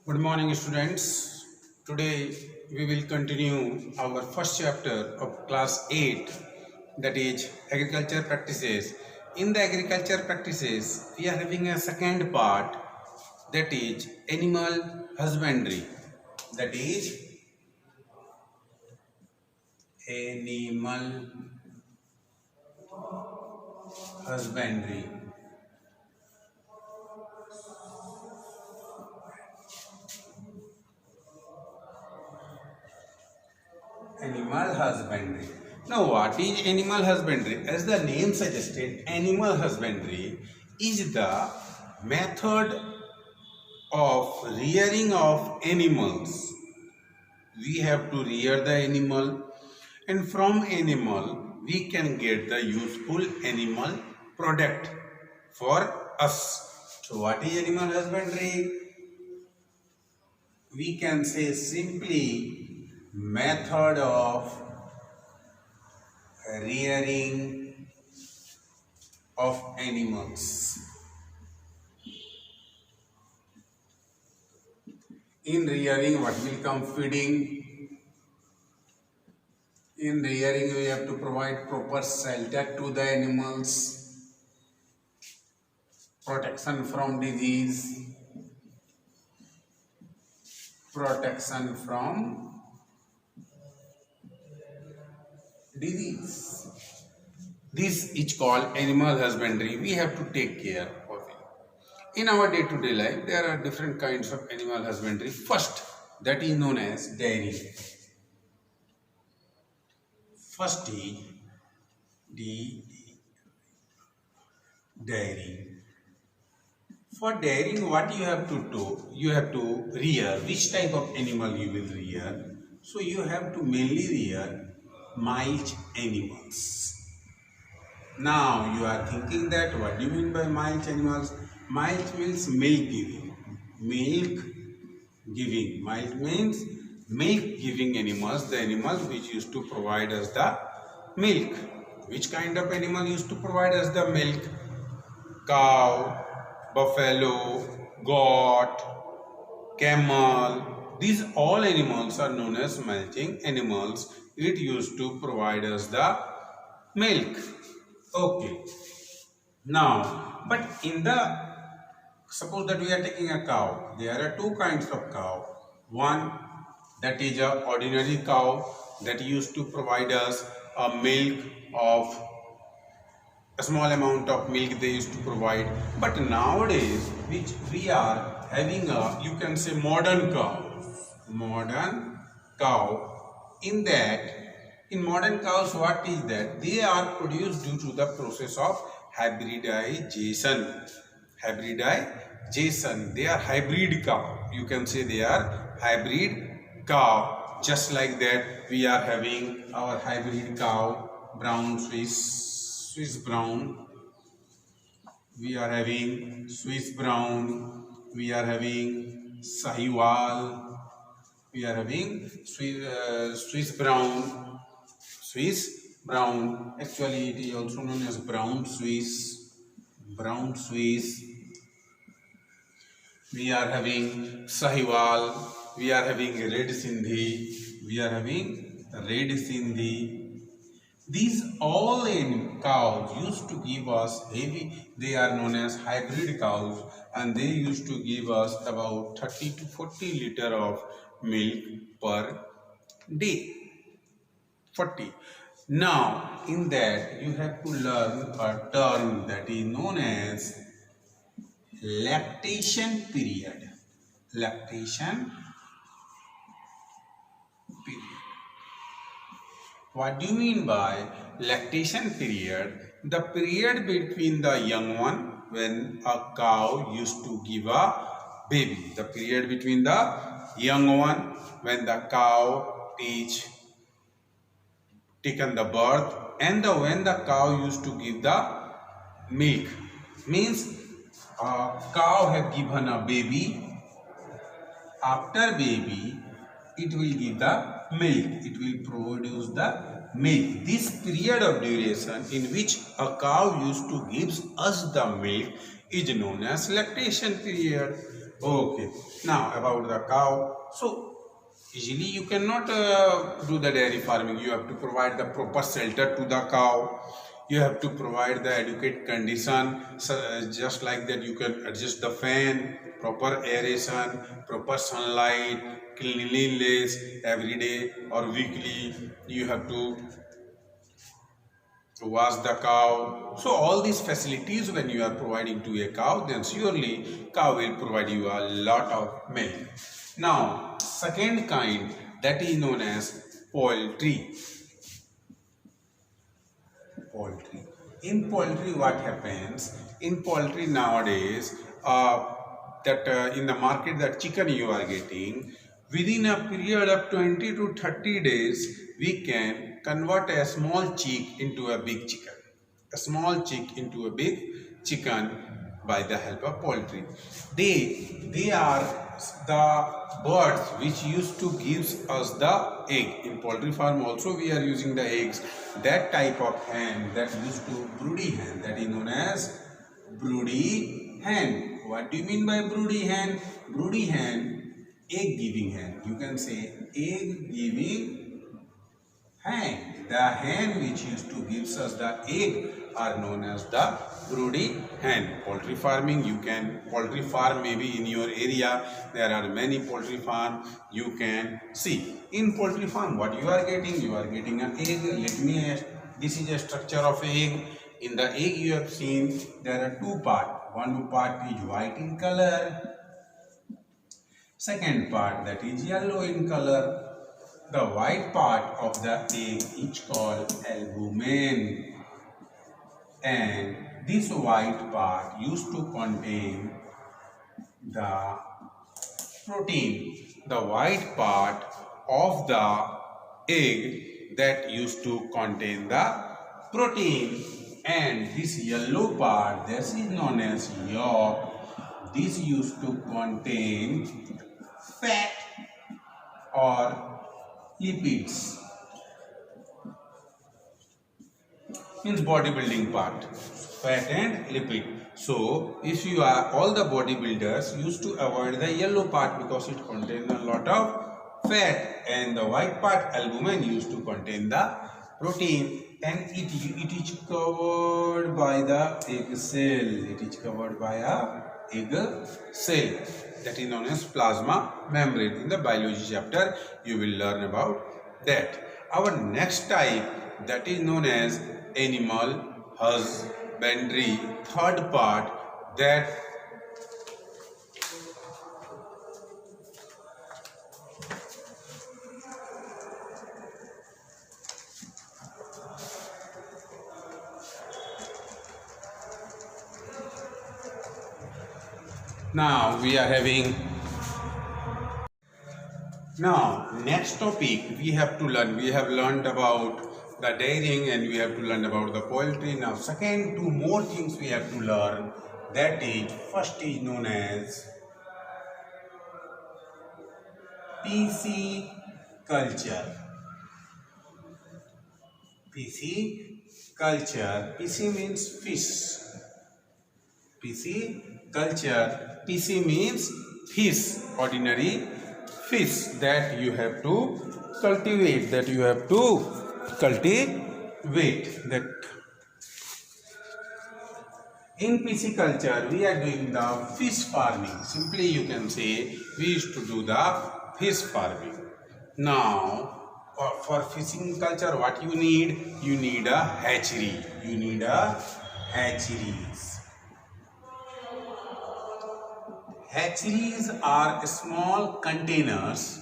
Good morning, students. Today we will continue our first chapter of class 8, that is agriculture practices. In the agriculture practices, we are having a second part, that is animal husbandry. That is animal husbandry. Animal husbandry. Now, what is animal husbandry? As the name suggested, animal husbandry is the method of rearing of animals. We have to rear the animal, and from animal we can get the useful animal product for us. So what is animal husbandry? We can say simply method of rearing of animals. In rearing, what will come? Feeding. In rearing, we have to provide proper shelter to the animals, protection from disease, protection from disease. This is called animal husbandry. We have to take care of it. In our day-to-day life, there are different kinds of animal husbandry. First, that is known as dairy. First is dairy. For dairying, what you have to do, you have to rear. Which type of animal you will rear? So you have to mainly rear mild animals. Now you are thinking that what do you mean by mild animals? Mild means milk giving. Milk giving. Mild means milk giving animals, the animals which used to provide us the milk. Which kind of animal used to provide us the milk? Cow, buffalo, goat, camel. These all animals are known as milking animals. It used to provide us the milk. Okay. Now, but in the, suppose that we are taking a cow. There are two kinds of cow. One, that is a ordinary cow that used to provide us a milk of a small amount of milk they used to provide. But nowadays, which we are having a, you can say modern cow. In that, in modern cows, what is that? They are produced due to the process of hybridization. They are hybrid cow. You can say they are hybrid cow. Just like that, we are having our hybrid cow, brown Swiss brown. We are having Swiss brown. We are having Sahiwal. We are having Swiss brown. Swiss brown. Actually, it is also known as brown Swiss. Brown Swiss. We are having Sahiwal. We are having red Sindhi. We are having red Sindhi. These all in cows used to give us heavy, they are known as hybrid cows, and they used to give us about 30 to 40 liter of milk per day. 40. Now, in that you have to learn a term that is known as lactation period. Lactation period. What do you mean by lactation period? The period between the young one, when a cow used to give a baby. The period between the young one, when the cow is taken the birth, and when the cow used to give the milk. Means a cow have given a baby. After baby, it will give the milk. It will produce the milk. This period of duration in which a cow used to give us the milk is known as lactation period. Okay. Now about the cow. So usually you cannot do the dairy farming. You have to provide the proper shelter to the cow. You have to provide the adequate condition. So, just like that, you can adjust the fan, proper aeration, proper sunlight, cleanliness every day or weekly. You have to wash the cow. So all these facilities when you are providing to a cow, then surely cow will provide you a lot of milk. Now, second kind, that is known as poultry. Poultry. In poultry, what happens? In poultry nowadays, that in the market that chicken you are getting, within a period of 20 to 30 days, we can convert a small chick into a big chicken. A small chick into a big chicken by the help of poultry. They are the birds which used to give us the egg. In poultry farm also we are using the eggs. That type of hen that used to broody hen, that is known as broody hen. What do you mean by broody hen? Broody hen, egg giving hen. You can say egg giving hen. The hen which used to give us the egg are known as the broody hen. Poultry farming, you can poultry farm maybe in your area. There are many poultry farm you can see. In poultry farm, what you are getting? You are getting an egg. This is a structure of egg. In the egg you have seen there are two parts. One part is white in color. Second part that is yellow in color. The white part of the egg is called albumen, and this white part used to contain the protein. The white part of the egg that used to contain the protein, and this yellow part, this is known as yolk. This used to contain fat or lipids, means bodybuilding part, fat and lipid. So if you are, all the bodybuilders used to avoid the yellow part because it contains a lot of fat, and the white part, albumen, used to contain the protein, and it is covered by the egg cell. It is covered by a egg cell, that is known as plasma membrane. In the biology chapter you will learn about that. Our next type, that is known as animal husbandry. Third part, that now we are having. Now next topic we have to learn. We have learned about the dairying and we have to learn about the poultry. Now second, two more things we have to learn. That is, first is known as pisciculture. Pisciculture. Pisci means fish. Pisciculture. Pisci means fish, ordinary fish that you have to cultivate. That in pisciculture we are doing the fish farming. Simply you can say we used to do the fish farming. Now for fishing culture, what you need? You need a hatchery. You need a hatcheries. Hatcheries are small containers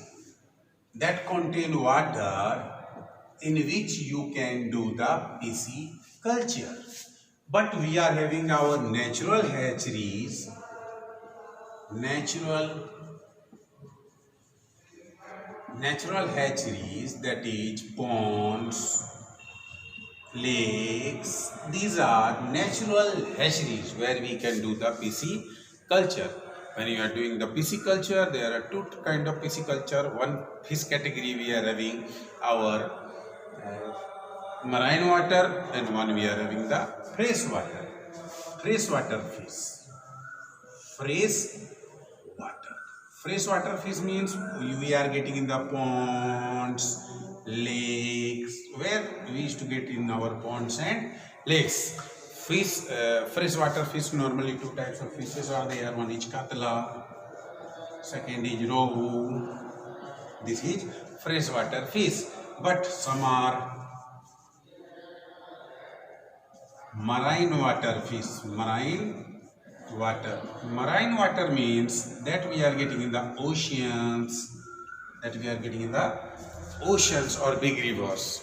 that contain water in which you can do the pisciculture. But we are having our natural hatcheries, natural hatcheries, that is ponds, lakes. These are natural hatcheries where we can do the pisciculture. When you are doing the pisciculture, there are two kind of pisciculture. One fish category we are having our marine water, and one we are having the freshwater fish. Fresh water. Freshwater fish means we are getting in the ponds, lakes, where we used to get in our ponds and lakes. Fish, freshwater fish, normally two types of fishes are there. One is katla, second is rohu. This is freshwater fish. But some are marine water fish. Marine water means that we are getting in the oceans, or big rivers.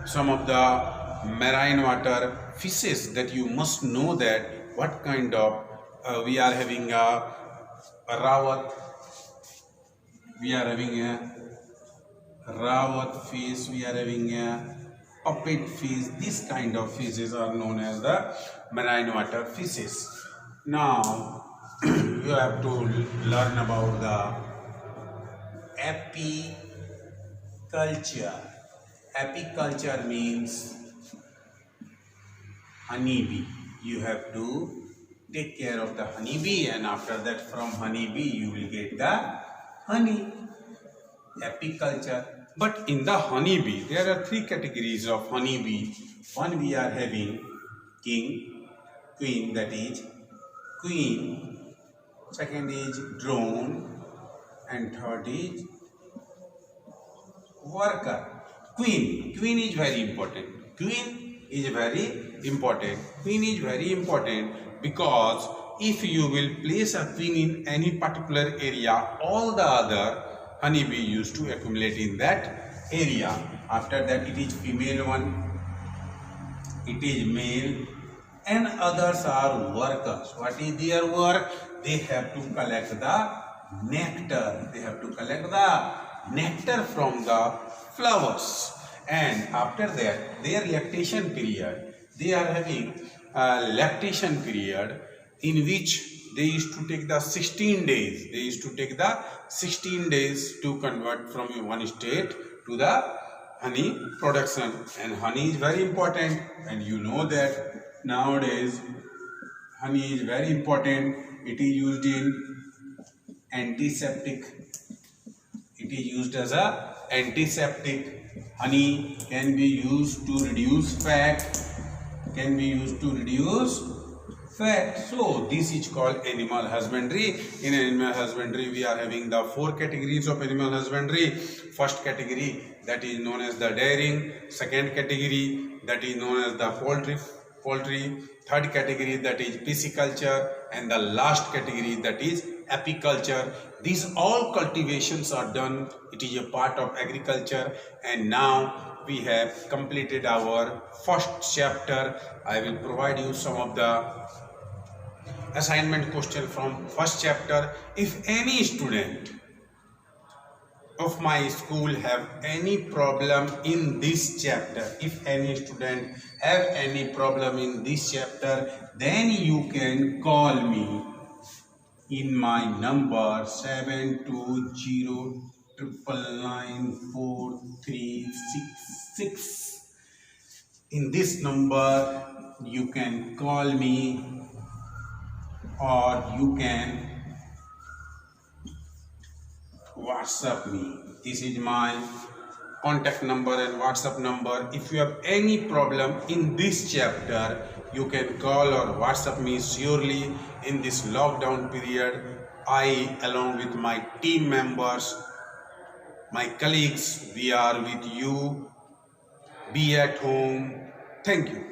Some of the marine water fishes that you must know that what kind of we are having a rawat, fish, we are having a puppet fish. This kind of fishes are known as the marine water fishes. Now you have to learn about the apiculture. Apiculture means honeybee. You have to take care of the honeybee, and after that from honeybee you will get the honey. Apiculture. But in the honeybee there are three categories of honeybee. One we are having king, queen, that is queen. Second is drone, and third is worker. Queen is very important. Queen is very important because if you will place a queen in any particular area, all the other honeybee used to accumulate in that area. After that it is female one, it is male, and others are workers. What is their work? They have to collect the nectar. From the flowers. And after that, their lactation period, they are having a lactation period in which they used to take the 16 days. To convert from one state to the honey production. And honey is very important, and you know that nowadays honey is very important. It is used in antiseptic. It is used as a antiseptic. Honey can be used to reduce fat. So this is called animal husbandry. In animal husbandry we are having the four categories of animal husbandry. First category, that is known as the dairying. Second category, that is known as the poultry. Third category, that is pisciculture, and the last category, that is apiculture. These all cultivations are done. It is a part of agriculture, and now we have completed our first chapter. I will provide you some of the assignment question from first chapter. If any student of my school have any problem in this chapter, then you can call me in my number 7209994366. In this number you can call me, or you can WhatsApp me. This is my contact number and WhatsApp number. If you have any problem in this chapter, you can call or WhatsApp me. Surely in this lockdown period, I, along with my team members, my colleagues, we are with you. Be at home. Thank you.